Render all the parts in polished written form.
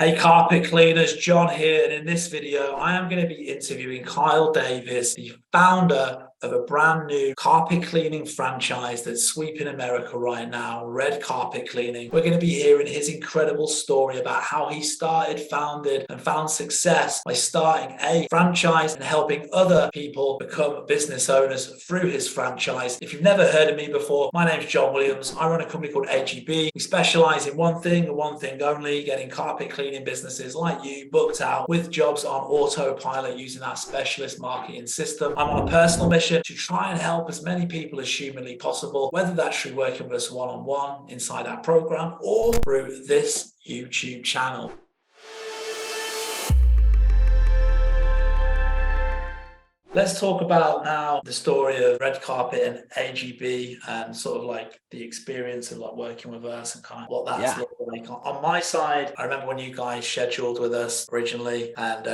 Hey carpet cleaners, John here, and in this video I am going to be interviewing Kyle Davis, the founder of a brand new carpet cleaning franchise that's sweeping America right now, Red Carpet Cleaning. We're going to be hearing his incredible story about how he started, founded, and found success by starting a franchise and helping other people become business owners through his franchise. If you've never heard of me before, my name's John Williams. I run a company called AGB. We specialize in one thing and one thing only, getting carpet cleaning businesses like you booked out with jobs on autopilot using our specialist marketing system. I'm on a personal mission to try and help as many people as humanly possible, whether that's through working with us one-on-one inside our program or through this YouTube channel. Let's talk about now the story of Red Carpet and AGB and sort of like the experience of like working with us and kind of what that's looked like. On my side, I remember when you guys scheduled with us originally and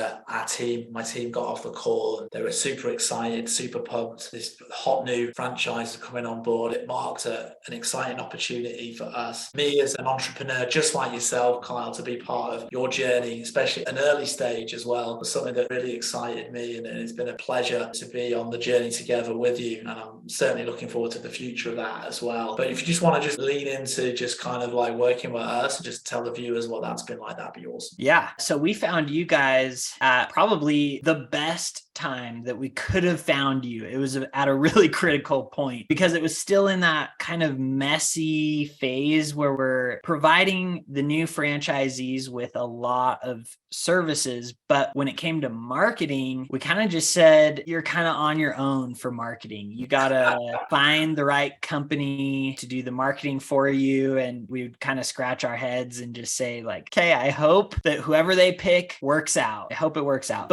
my team got off the call and they were super excited, super pumped. This hot new franchise coming on board. It marked an exciting opportunity for us. Me as an entrepreneur, just like yourself, Kyle, to be part of your journey, especially an early stage as well, was something that really excited me, and it's been a pleasure to be on the journey together with you, and I'm certainly looking forward to the future of that as well. But if you just want to just lean into just kind of like working with us and just tell the viewers what that's been like, that'd be awesome. Yeah. So we found you guys at probably the best time that we could have found you. It was at a really critical point because it was still in that kind of messy phase where we're providing the new franchisees with a lot of services. But when it came to marketing, we kind of just said, you're kind of on your own for marketing. You got to find the right company to do the marketing for you. And we would kind of scratch our heads and just say like, okay, I hope that whoever they pick works out. I hope it works out.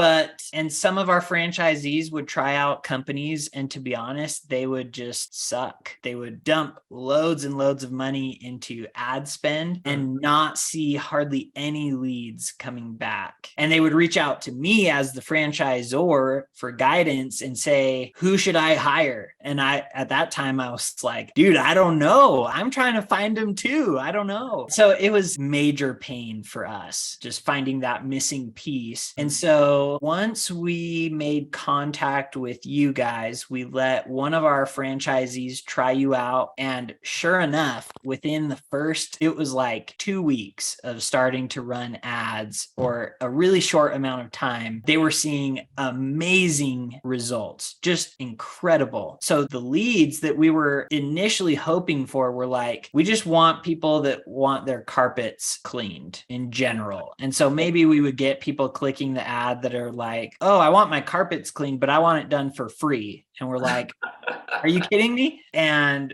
And some of our franchisees would try out companies, and to be honest, they would just suck. They would dump loads and loads of money into ad spend and not see hardly any leads coming back. And they would reach out to me as the franchisor for guidance and say, who should I hire? And at that time, I was like, dude, I don't know. I'm trying to find them too. I don't know. So it was major pain for us, just finding that missing piece. And so once we made contact with you guys, we let one of our franchisees try you out. And sure enough, within the it was like 2 weeks of starting to run ads, or a really short amount of time, they were seeing amazing results, just incredible. So the leads that we were initially hoping for were like, we just want people that want their carpets cleaned in general. And so maybe we would get people clicking the ad that are like, oh, I want my carpets cleaned, but I want it done for free. And we're like, are you kidding me?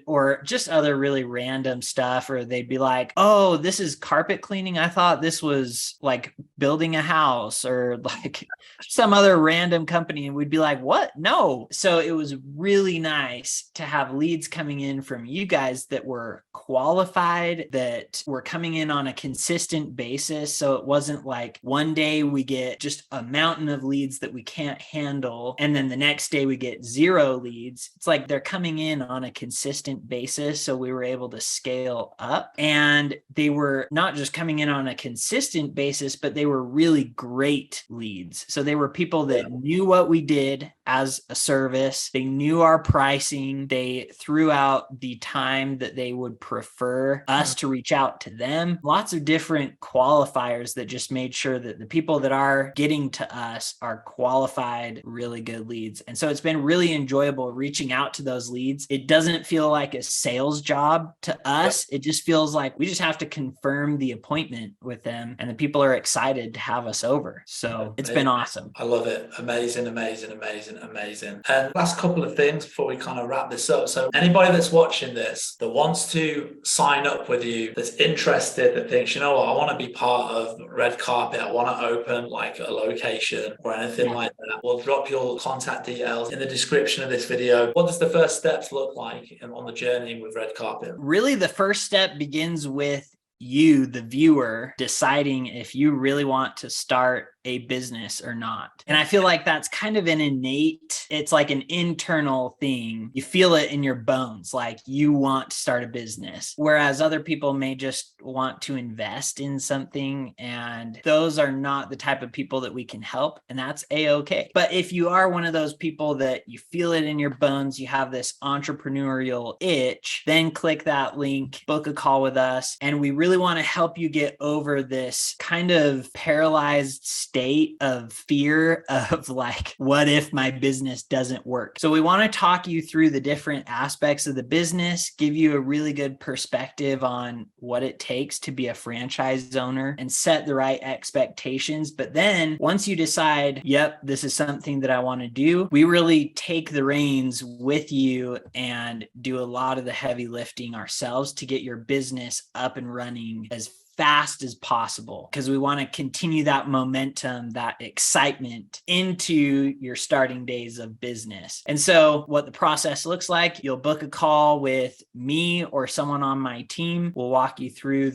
Or just other really random stuff. Or they'd be like, oh, this is carpet cleaning. I thought this was like building a house, or like some other random company. And we'd be like, what? No. So it was really nice to have leads coming in from you guys that were qualified, that were coming in on a consistent basis. So it wasn't like one day we get just a mountain of leads that we can't handle, and then the next day we get zero leads. It's like they're coming in on a consistent basis. So we were able to scale up, and they were not just coming in on a consistent basis, but they were really great leads. So they were people that knew what we did as a service. They knew our pricing. They threw out the time that they would prefer us to reach out to them. Lots of different qualifiers that just made sure that the people that are getting to us are qualified, really good leads. And so it's been really enjoyable reaching out to those leads. It doesn't feel like a sales job to us. It just feels like we just have to confirm the appointment with them, and the people are excited to have us over. So it's been awesome. I love it. Amazing, amazing, amazing, amazing. And last couple of things before we kind of wrap this up. So anybody that's watching this that wants to sign up with you, that's interested, that thinks, you know what, I want to be part of Red Carpet, I want to open like a location or anything like that, we'll drop your contact details in the description of this video. What does the first steps look like on the journey with Red Carpet? Really, the first step begins with you, the viewer, deciding if you really want to start a business or not. And I feel like that's kind of an innate, it's like an internal thing. You feel it in your bones, like you want to start a business, whereas other people may just want to invest in something, and those are not the type of people that we can help, and that's a-okay. But if you are one of those people that you feel it in your bones, you have this entrepreneurial itch, then click that link, book a call with us, and we really want to help you get over this kind of paralyzed state of fear of like, what if my business doesn't work? So we want to talk you through the different aspects of the business, give you a really good perspective on what it takes to be a franchise owner and set the right expectations. But then once you decide, yep, this is something that I want to do, we really take the reins with you and do a lot of the heavy lifting ourselves to get your business up and running as fast as possible, because we want to continue that momentum, that excitement into your starting days of business. And so what the process looks like, you'll book a call with me or someone on my team. We'll walk you through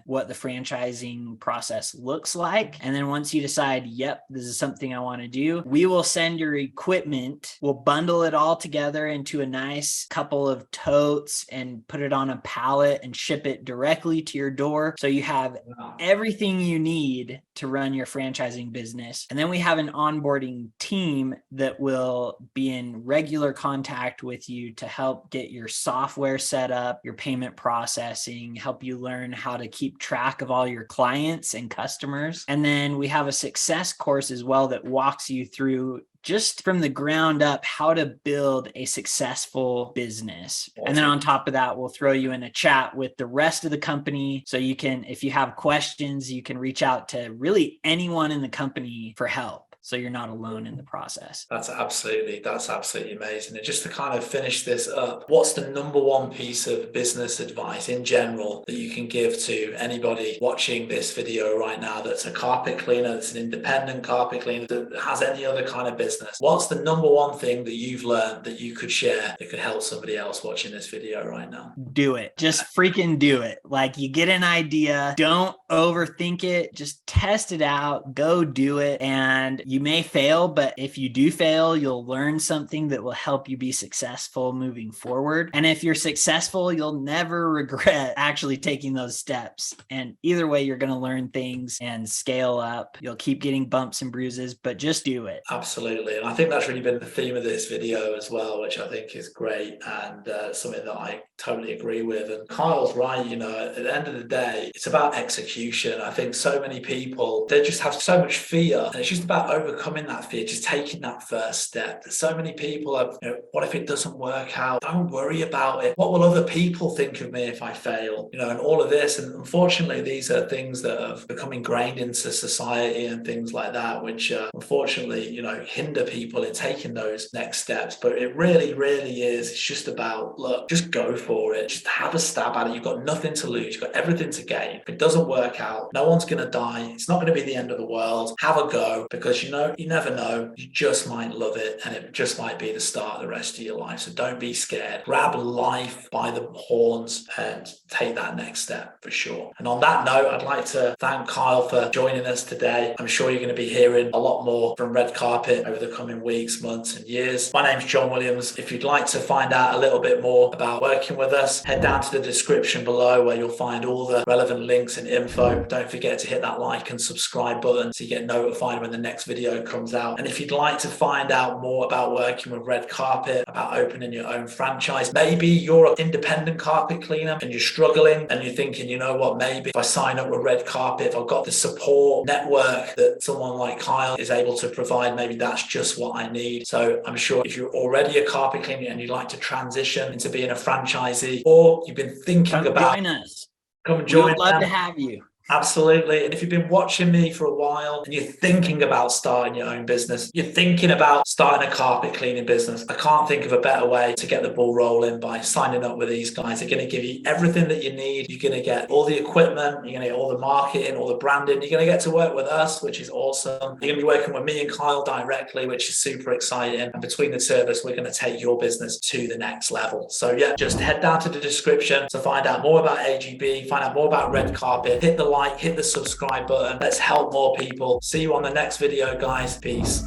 what the franchising process looks like. And then once you decide, yep, this is something I want to do, we will send your equipment. We'll bundle it all together into a nice couple of totes and put it on a pallet and ship it directly to your door. So you have everything you need to run your franchising business. And then we have an onboarding team that will be in regular contact with you to help get your software set up, your payment processing, help you learn how to keep track of all your clients and customers. And then we have a success course as well that walks you through just from the ground up how to build a successful business. And then on top of that, we'll throw you in a chat with the rest of the company. So you can, if you have questions, you can reach out to really anyone in the company for help. So you're not alone in the process. That's absolutely amazing. And just to kind of finish this up, what's the number one piece of business advice in general that you can give to anybody watching this video right now that's a carpet cleaner, that's an independent carpet cleaner, that has any other kind of business? What's the number one thing that you've learned that you could share that could help somebody else watching this video right now? Do it. Just freaking do it. Like, you get an idea, don't overthink it, just test it out, go do it. And you may fail, but if you do fail, you'll learn something that will help you be successful moving forward. And if you're successful, you'll never regret actually taking those steps. And either way, you're going to learn things and scale up. You'll keep getting bumps and bruises, but just do it. Absolutely. And I think that's really been the theme of this video as well, which I think is great and something that I totally agree with. And Kyle's right, you know, at the end of the day, it's about execution. I think so many people, they just have so much fear, and it's just about overcoming that fear, just taking that first step. There's so many people are, you know, what if it doesn't work out? Don't worry about it. What will other people think of me if I fail? You know, and all of this. And unfortunately, these are things that have become ingrained into society and things like that, which unfortunately, you know, hinder people in taking those next steps. But it really, really is. It's just about, look, just go for it. Just have a stab at it. You've got nothing to lose. You've got everything to gain. If it doesn't work out, no one's going to die. It's not going to be the end of the world. Have a go, because you know, you never know. You just might love it, and it just might be the start of the rest of your life. So don't be scared. Grab life by the horns and take that next step for sure. And on that note, I'd like to thank Kyle for joining us today. I'm sure you're going to be hearing a lot more from Red Carpet over the coming weeks, months, and years. My name's John Williams. If you'd like to find out a little bit more about working with us, head down to the description below where you'll find all the relevant links and info. Don't forget to hit that like and subscribe button so you get notified when the next video comes out. And if you'd like to find out more about working with Red Carpet, about opening your own franchise, maybe you're an independent carpet cleaner and you're struggling and you're thinking, you know what, maybe if I sign up with Red Carpet, if I've got the support network that someone like Kyle is able to provide, maybe that's just what I need. So I'm sure if you're already a carpet cleaner and you'd like to transition into being a franchisee, or you've been thinking about, join us. Come join. We'd love to have you. Absolutely. And if you've been watching me for a while and you're thinking about starting your own business, you're thinking about starting a carpet cleaning business, I can't think of a better way to get the ball rolling by signing up with these guys. They're going to give you everything that you need. You're going to get all the equipment, you're going to get all the marketing, all the branding. You're going to get to work with us, which is awesome. You're going to be working with me and Kyle directly, which is super exciting. And between the two of us, we're going to take your business to the next level. So yeah, just head down to the description to find out more about AGB, find out more about Red Carpet, hit the like like, hit the subscribe button. Let's help more people. See you on the next video, guys. Peace.